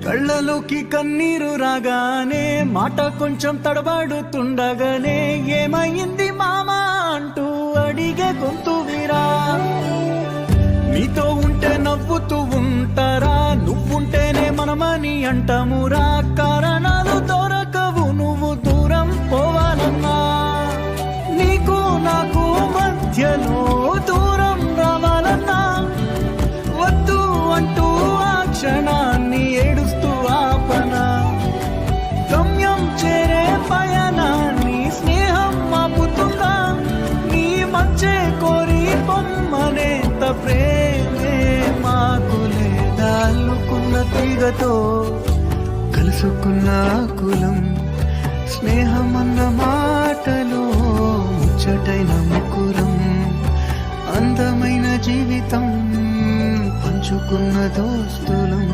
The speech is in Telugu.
కళ్ళలోకి కన్నీరు రాగానే మాట కొంచెం తడబడుతుండగానే ఏమైంది మామా అంటూ అడిగే గొంతు విరా. నీతో ఉంటే నవ్వుతూ ఉంటారా, నువ్వుంటేనే మనమని అంటామురా. కారణాలు దొరకవు నువ్వు దూరం పోవాలన్నా, నీకు నాకు మధ్యలో దూరం రావాలన్నా. వద్దు అంటూ ఆ క్షణాన్ని ఏడుస్తూ ఆపనా, గమ్యం చేరే పయనాన్ని స్నేహం ఆపుతుందా. నీ మంచే కోరి పొమ్మనేంత ప్రేమే మాకు లేదా. అల్లుకున్న తీగతో కలుసుకున్న కులం, స్నేహమన్న మాటలో ముచ్చటైన ముకురం. అందమైన జీవితం పంచుకున్న దోస్తులం.